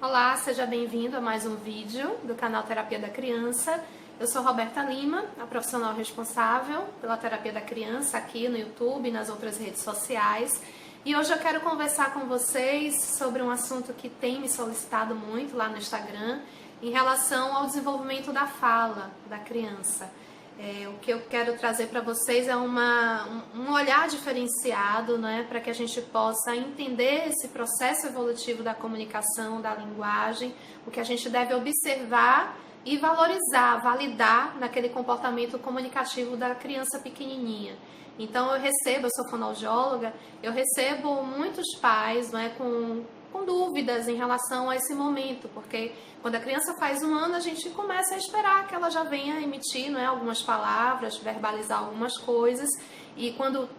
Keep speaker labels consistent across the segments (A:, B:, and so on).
A: Olá, seja bem-vindo a mais um vídeo do canal Terapia da Criança. Eu sou Roberta Lima, a profissional responsável pela Terapia da Criança aqui no YouTube e nas outras redes sociais. E hoje eu quero conversar com vocês sobre um assunto que tem me solicitado muito lá no Instagram, em relação ao desenvolvimento da fala da criança. O que eu quero trazer para vocês é um olhar diferenciado, né, para que a gente possa entender esse processo evolutivo da comunicação, da linguagem, o que a gente deve observar e valorizar, validar naquele comportamento comunicativo da criança pequenininha. Então eu sou fonoaudióloga, eu recebo muitos pais, né, com dúvidas em relação a esse momento, porque quando a criança faz 1 ano, a gente começa a esperar que ela já venha emitir, né, algumas palavras, verbalizar algumas coisas, e quando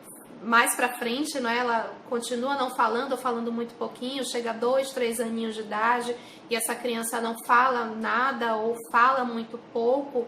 A: mais pra frente, né, ela continua não falando ou falando muito pouquinho, chega a 2, 3 aninhos de idade e essa criança não fala nada ou fala muito pouco,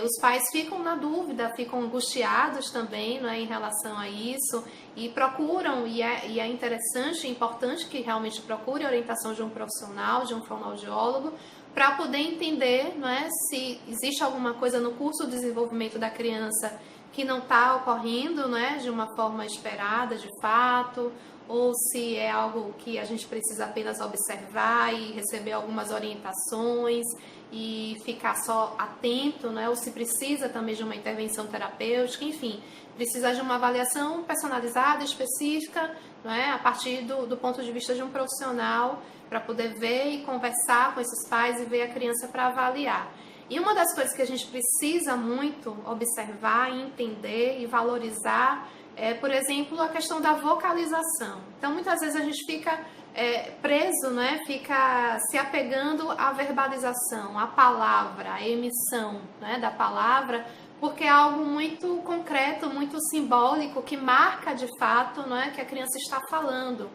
A: os pais ficam na dúvida, ficam angustiados também, né, em relação a isso e procuram, e é interessante e importante que realmente procure a orientação de um profissional, de um fonoaudiólogo, para poder entender, né, se existe alguma coisa no curso de desenvolvimento da criança que não está ocorrendo, né, de uma forma esperada, de fato, ou se é algo que a gente precisa apenas observar e receber algumas orientações e ficar só atento, né, ou se precisa também de uma intervenção terapêutica, enfim, precisa de uma avaliação personalizada, específica, né, a partir do ponto de vista de um profissional, para poder ver e conversar com esses pais e ver a criança para avaliar. E uma das coisas que a gente precisa muito observar, entender e valorizar é, por exemplo, a questão da vocalização. Então, muitas vezes a gente fica preso, né? Fica se apegando à verbalização, à palavra, à emissão, né, da palavra, porque é algo muito concreto, muito simbólico, que marca de fato, né, que a criança está falando.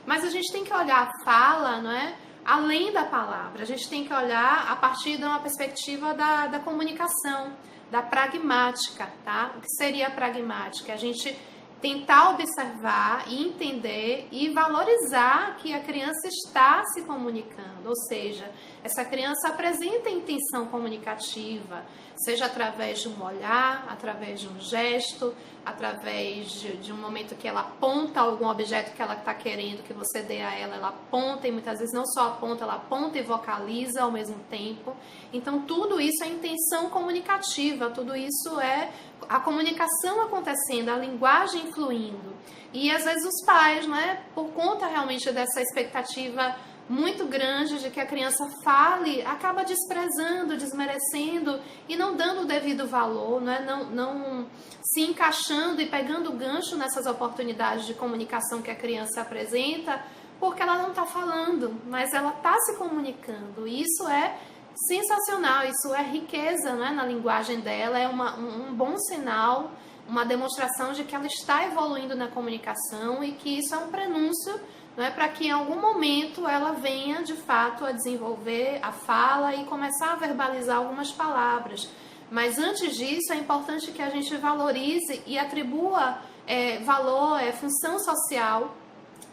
A: Mas a gente tem que olhar a fala, né, além da palavra, a gente tem que olhar a partir de uma perspectiva da comunicação, da pragmática, tá? O que seria a pragmática? A gente tentar observar e entender e valorizar que a criança está se comunicando, ou seja, essa criança apresenta intenção comunicativa, seja através de um olhar, através de um gesto, através de um momento que ela aponta algum objeto que ela está querendo que você dê a ela, ela aponta e muitas vezes não só aponta, ela aponta e vocaliza ao mesmo tempo. Então tudo isso é intenção comunicativa, tudo isso é a comunicação acontecendo, a linguagem fluindo. E às vezes os pais, né, por conta realmente dessa expectativa muito grande de que a criança fale, acaba desprezando, desmerecendo e não dando o devido valor, né? Não se encaixando e pegando o gancho nessas oportunidades de comunicação que a criança apresenta, porque ela não está falando, mas ela está se comunicando. E isso é sensacional, isso é riqueza, né, na linguagem dela, é um bom sinal, uma demonstração de que ela está evoluindo na comunicação e que isso é um prenúncio, né, para que em algum momento ela venha de fato a desenvolver a fala e começar a verbalizar algumas palavras. Mas antes disso é importante que a gente valorize e atribua valor, função social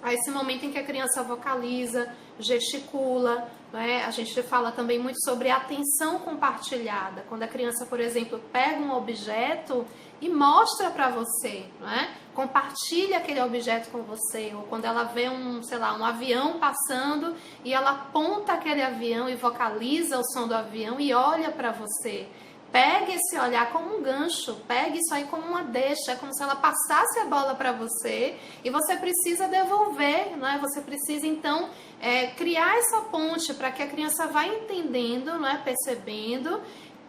A: a esse momento em que a criança vocaliza, gesticula, né? A gente fala também muito sobre atenção compartilhada. Quando a criança, por exemplo, pega um objeto e mostra para você, né? Compartilha aquele objeto com você, ou quando ela vê um avião passando e ela aponta aquele avião e vocaliza o som do avião e olha para você. Pegue esse olhar como um gancho, pegue isso aí como uma deixa, é como se ela passasse a bola para você e você precisa devolver, né? Você precisa então criar essa ponte para que a criança vá entendendo, né? Percebendo,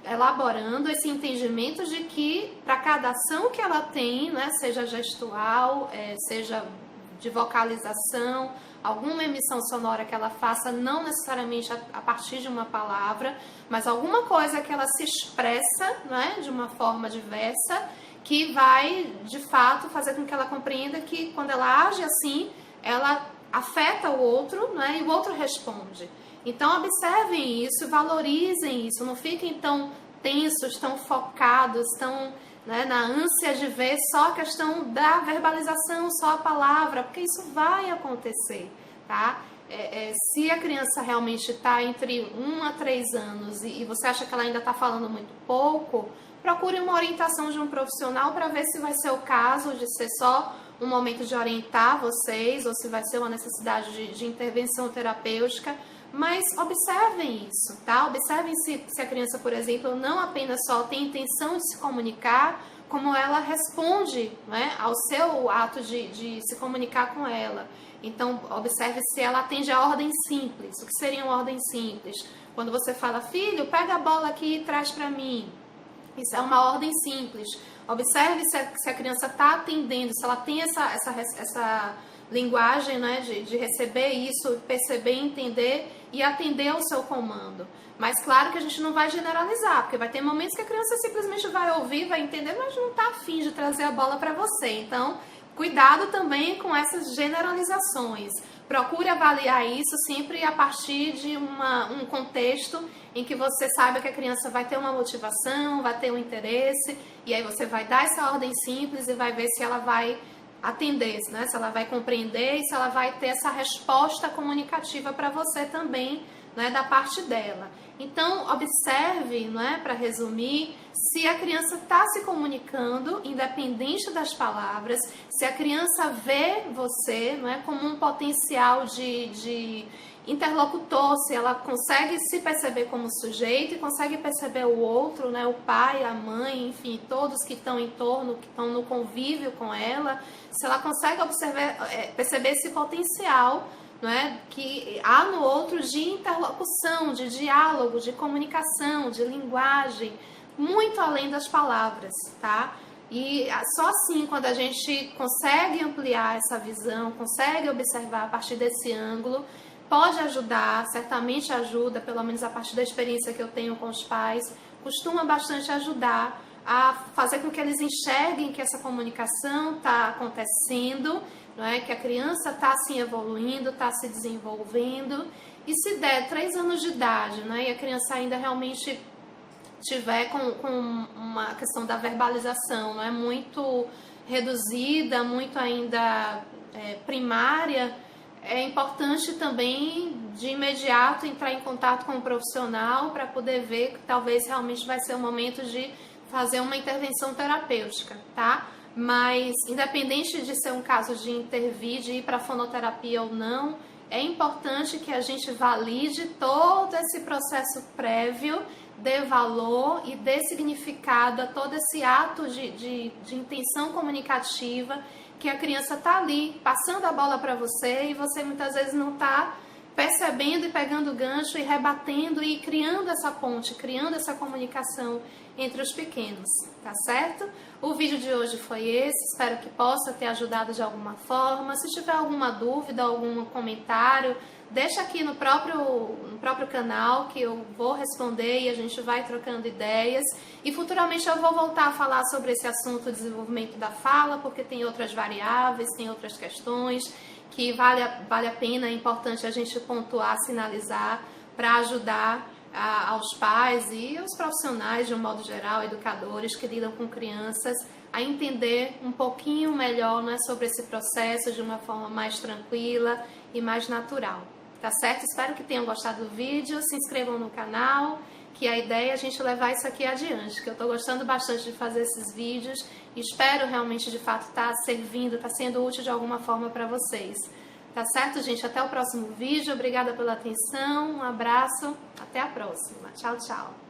A: elaborando esse entendimento de que para cada ação que ela tem, né? Seja gestual, seja de vocalização, alguma emissão sonora que ela faça, não necessariamente a partir de uma palavra, mas alguma coisa que ela se expressa, né, de uma forma diversa, que vai, de fato, fazer com que ela compreenda que quando ela age assim, ela afeta o outro, né, e o outro responde. Então, observem isso, valorizem isso, não fiquem tão tensos, tão focados, tão, né, na ânsia de ver só a questão da verbalização, só a palavra, porque isso vai acontecer, tá? se a criança realmente está entre 1 a 3 anos e você acha que ela ainda está falando muito pouco, procure uma orientação de um profissional para ver se vai ser o caso de ser só um momento de orientar vocês ou se vai ser uma necessidade de intervenção terapêutica. Mas observem isso, tá? Observem se a criança, por exemplo, não apenas só tem intenção de se comunicar, como ela responde, né, ao seu ato de se comunicar com ela. Então, observe se ela atende a ordem simples. O que seria uma ordem simples? Quando você fala, filho, pega a bola aqui e traz para mim. Isso é uma ordem simples. Observe se a criança está atendendo, se ela tem essa linguagem, né, de receber isso, perceber, entender e atender ao seu comando. Mas claro que a gente não vai generalizar, porque vai ter momentos que a criança simplesmente vai ouvir, vai entender, mas não está afim de trazer a bola para você. Então, cuidado também com essas generalizações. Procure avaliar isso sempre a partir de um contexto em que você saiba que a criança vai ter uma motivação, vai ter um interesse, e aí você vai dar essa ordem simples e vai ver se ela vai atender, né? Se ela vai compreender e se ela vai ter essa resposta comunicativa para você também, né, da parte dela. Então, observe, né, para resumir, se a criança está se comunicando, independente das palavras, se a criança vê você, né, como um potencial de interlocutor, se ela consegue se perceber como sujeito e consegue perceber o outro, né, o pai, a mãe, enfim, todos que estão em torno, que estão no convívio com ela, se ela consegue perceber esse potencial, não é, que há no outro de interlocução, de diálogo, de comunicação, de linguagem, muito além das palavras, tá? E só assim, quando a gente consegue ampliar essa visão, consegue observar a partir desse ângulo, pode ajudar, certamente ajuda, pelo menos a partir da experiência que eu tenho com os pais, costuma bastante ajudar a fazer com que eles enxerguem que essa comunicação está acontecendo, não é? Que a criança está se evoluindo, está se desenvolvendo. E se der 3 anos de idade, não é? E a criança ainda realmente tiver com uma questão da verbalização, não é, muito reduzida, muito ainda primária, é importante também de imediato entrar em contato com o profissional para poder ver que talvez realmente vai ser o momento de fazer uma intervenção terapêutica, tá? Mas independente de ser um caso de intervir, de ir para fonoterapia ou não, é importante que a gente valide todo esse processo prévio, dê valor e dê significado a todo esse ato de intenção comunicativa, que a criança está ali, passando a bola para você e você muitas vezes não está percebendo e pegando o gancho e rebatendo e criando essa ponte, criando essa comunicação entre os pequenos, tá certo? O vídeo de hoje foi esse, espero que possa ter ajudado de alguma forma. Se tiver alguma dúvida, algum comentário, deixa aqui no próprio canal que eu vou responder e a gente vai trocando ideias. E futuramente eu vou voltar a falar sobre esse assunto do desenvolvimento da fala, porque tem outras variáveis, tem outras questões que vale a pena, é importante a gente pontuar, sinalizar para ajudar aos pais e aos profissionais de um modo geral, educadores que lidam com crianças, a entender um pouquinho melhor, né, sobre esse processo de uma forma mais tranquila e mais natural. Tá certo? Espero que tenham gostado do vídeo, se inscrevam no canal, que a ideia é a gente levar isso aqui adiante, que eu tô gostando bastante de fazer esses vídeos e espero realmente de fato estar servindo, estar sendo útil de alguma forma para vocês. Tá certo, gente? Até o próximo vídeo. Obrigada pela atenção. Um abraço. Até a próxima. Tchau, tchau.